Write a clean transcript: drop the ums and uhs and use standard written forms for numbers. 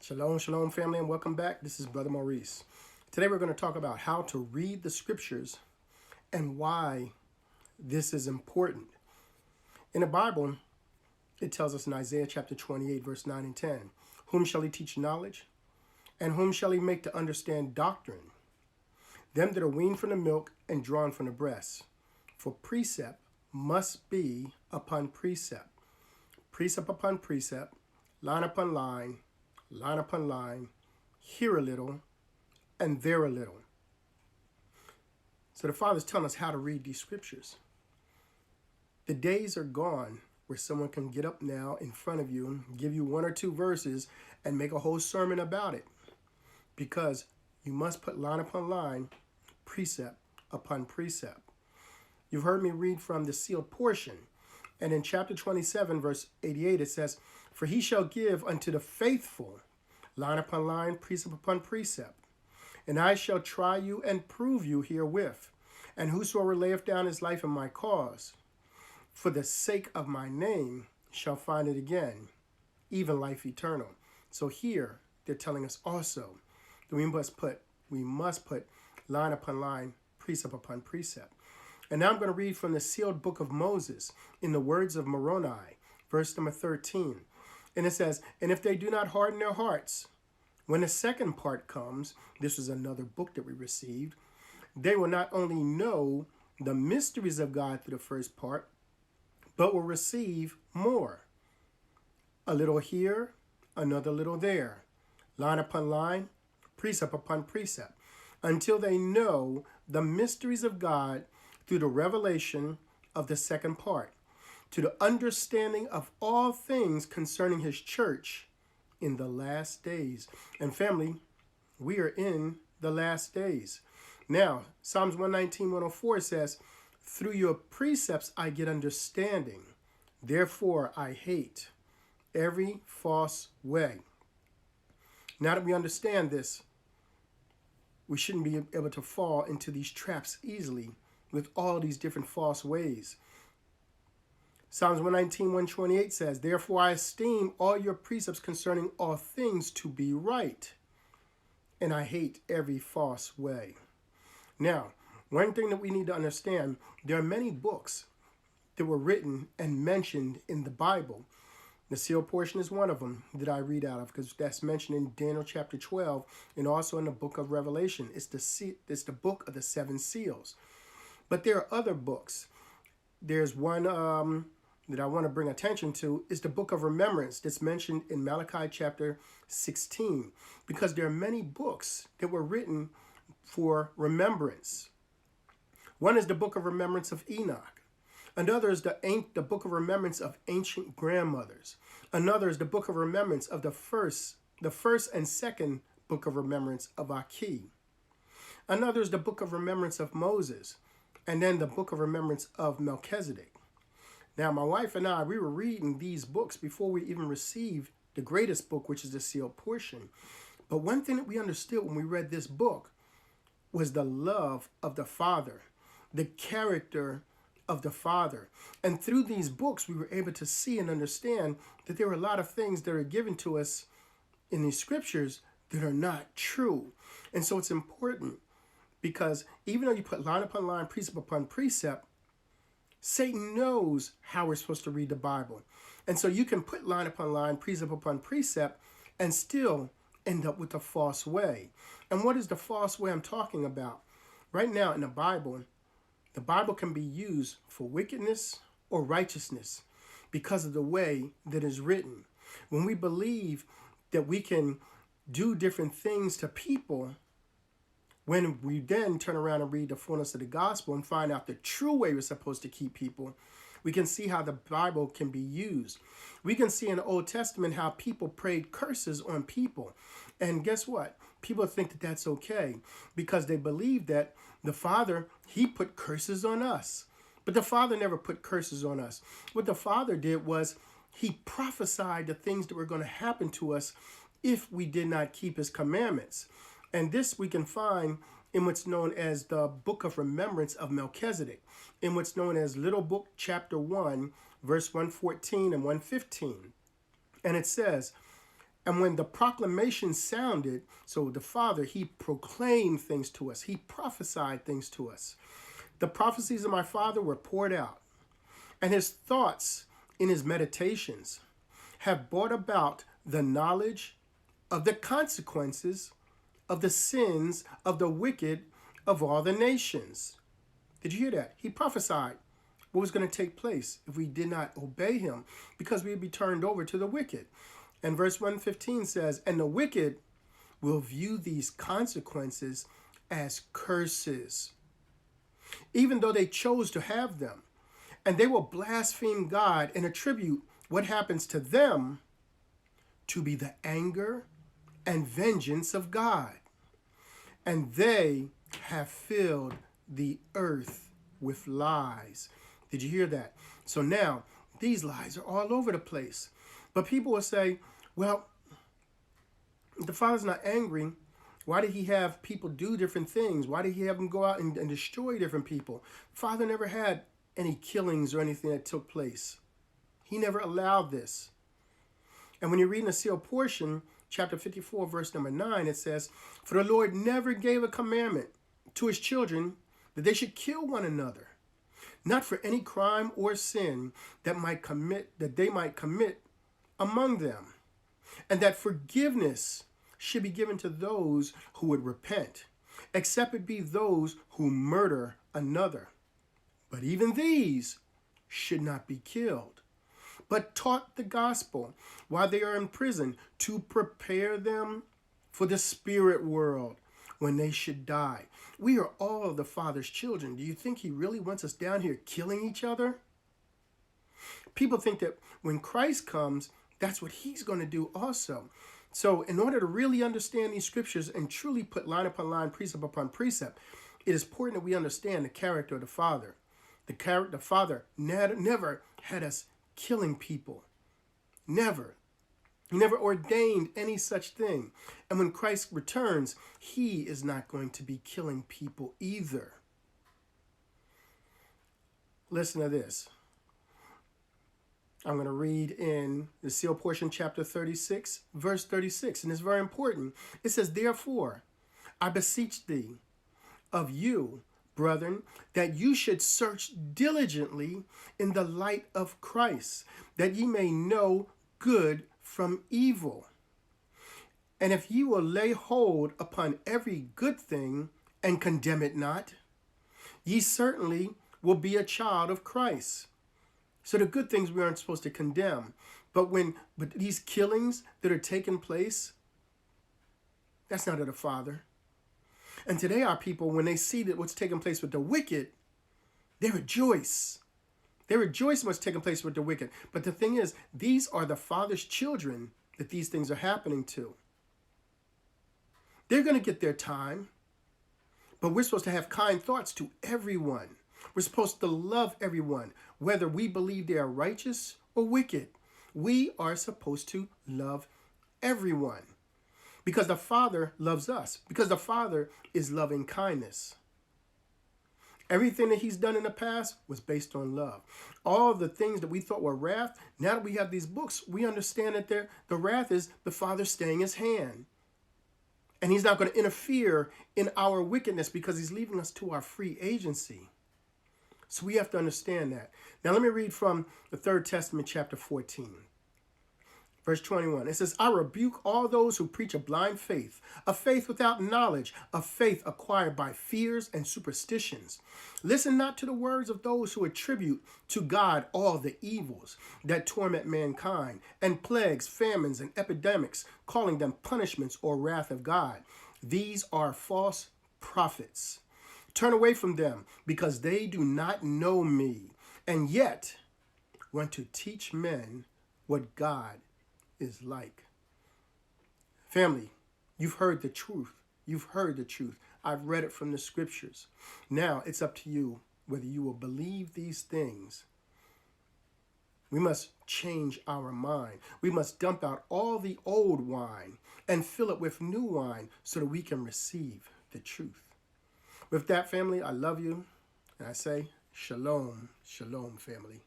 Shalom, shalom, family, and welcome back. This is Brother Maurice. Today we're going to talk about how to read the scriptures and why this is important. In the Bible, it tells us in Isaiah chapter 28, verse 9 and 10, whom shall he teach knowledge, and whom shall he make to understand doctrine? Them that are weaned from the milk and drawn from the breast. For precept must be upon precept, precept upon precept, line upon line, line upon line, here a little, and there a little. So the Father's telling us how to read these scriptures. The days are gone where someone can get up now in front of you, give you one or two verses, and make a whole sermon about it. Because you must put line upon line, precept upon precept. You've heard me read from the sealed portion. And in chapter 27, verse 88, it says, for he shall give unto the faithful, line upon line, precept upon precept. And I shall try you and prove you herewith. And whosoever layeth down his life in my cause, for the sake of my name, shall find it again, even life eternal. So here, they're telling us also that we must put line upon line, precept upon precept. And now I'm going to read from the sealed book of Moses in the words of Moroni, verse number 13. And it says, and if they do not harden their hearts, when the second part comes, this is another book that we received, they will not only know the mysteries of God through the first part, but will receive more. A little here, another little there, line upon line, precept upon precept, until they know the mysteries of God through the revelation of the second part, to the understanding of all things concerning his church in the last days. And family, we are in the last days. Now, Psalms 119, 104 says, through your precepts I get understanding. Therefore I hate every false way. Now that we understand this, we shouldn't be able to fall into these traps easily with all these different false ways. Psalms 119, 128 says, therefore I esteem all your precepts concerning all things to be right, and I hate every false way. Now, one thing that we need to understand, there are many books that were written and mentioned in the Bible. The sealed portion is one of them that I read out of, because that's mentioned in Daniel chapter 12 and also in the book of Revelation. It's the book of the seven seals. But there are other books. There's one that I want to bring attention to is the book of remembrance that's mentioned in Malachi chapter 16, because there are many books that were written for remembrance. One is the book of remembrance of Enoch. Another is the book of remembrance of ancient grandmothers. Another is the book of remembrance of the first and second book of remembrance of Aki. Another is the book of remembrance of Moses, and then the book of remembrance of Melchizedek. Now, my wife and I, we were reading these books before we even received the greatest book, which is the sealed portion. But one thing that we understood when we read this book was the love of the Father, the character of the Father. And through these books, we were able to see and understand that there were a lot of things that are given to us in these scriptures that are not true. And so it's important, because even though you put line upon line, precept upon precept, Satan knows how we're supposed to read the Bible. And so you can put line upon line, precept upon precept, and still end up with a false way. And what is the false way I'm talking about? Right now in the Bible can be used for wickedness or righteousness because of the way that is written. When we believe that we can do different things to people, when we then turn around and read the fullness of the gospel and find out the true way we're supposed to keep people, we can see how the Bible can be used. We can see in the Old Testament how people prayed curses on people. And guess what? People think that that's okay because they believe that the Father, he put curses on us. But the Father never put curses on us. What the Father did was he prophesied the things that were going to happen to us if we did not keep his commandments. And this we can find in what's known as the Book of Remembrance of Melchizedek, in what's known as Little Book Chapter 1, verse 114 and 115. And it says, And when the proclamation sounded, so the Father, he proclaimed things to us. He prophesied things to us. The prophecies of my Father were poured out. And his thoughts in his meditations have brought about the knowledge of the consequences of the sins of the wicked of all the nations. Did you hear that? He prophesied what was going to take place if we did not obey him, because we would be turned over to the wicked. And verse 115 says, and the wicked will view these consequences as curses, even though they chose to have them. And they will blaspheme God and attribute what happens to them to be the anger and vengeance of God. And they have filled the earth with lies. Did you hear that? So now, these lies are all over the place. But people will say, well, the Father's not angry. Why did he have people do different things? Why did he have them go out and destroy different people? Father never had any killings or anything that took place. He never allowed this. And when you read in the sealed portion, chapter 54, verse number 9, it says, for the Lord never gave a commandment to his children that they should kill one another, not for any crime or sin that they might commit among them, and that forgiveness should be given to those who would repent, except it be those who murder another. But even these should not be killed, but taught the gospel while they are in prison, to prepare them for the spirit world when they should die. We are all the Father's children. Do you think he really wants us down here killing each other? People think that when Christ comes, that's what he's going to do also. So in order to really understand these scriptures and truly put line upon line, precept upon precept, it is important that we understand the character of the Father. The Father never had us killing people. Never. He never ordained any such thing. And when Christ returns, he is not going to be killing people either. Listen to this. I'm going to read in the sealed portion, chapter 36, verse 36. And it's very important. It says, therefore, I beseech thee of you, brethren, that you should search diligently in the light of Christ, that ye may know good from evil. And if ye will lay hold upon every good thing and condemn it not, ye certainly will be a child of Christ. So the good things we aren't supposed to condemn. But these killings that are taking place, that's not of the Father. And today our people, when they see that what's taking place with the wicked, they rejoice. They rejoice in what's taking place with the wicked. But the thing is, these are the Father's children that these things are happening to. They're going to get their time. But we're supposed to have kind thoughts to everyone. We're supposed to love everyone, whether we believe they are righteous or wicked. We are supposed to love everyone because the Father loves us, because the Father is loving kindness. Everything that he's done in the past was based on love. All of the things that we thought were wrath, now that we have these books, we understand that the wrath is the Father staying his hand. And he's not going to interfere in our wickedness because he's leaving us to our free agency. So we have to understand that. Now let me read from the 3rd Testament, chapter 14. Verse 21, it says, I rebuke all those who preach a blind faith, a faith without knowledge, a faith acquired by fears and superstitions. Listen not to the words of those who attribute to God all the evils that torment mankind, and plagues, famines, and epidemics, calling them punishments or wrath of God. These are false prophets. Turn away from them, because they do not know me, and yet want to teach men what God is like. Family, you've heard the truth. You've heard the truth. I've read it from the scriptures. Now it's up to you whether you will believe these things. We must change our mind. We must dump out all the old wine and fill it with new wine so that we can receive the truth. With that, family, I love you. And I say, shalom, shalom, family.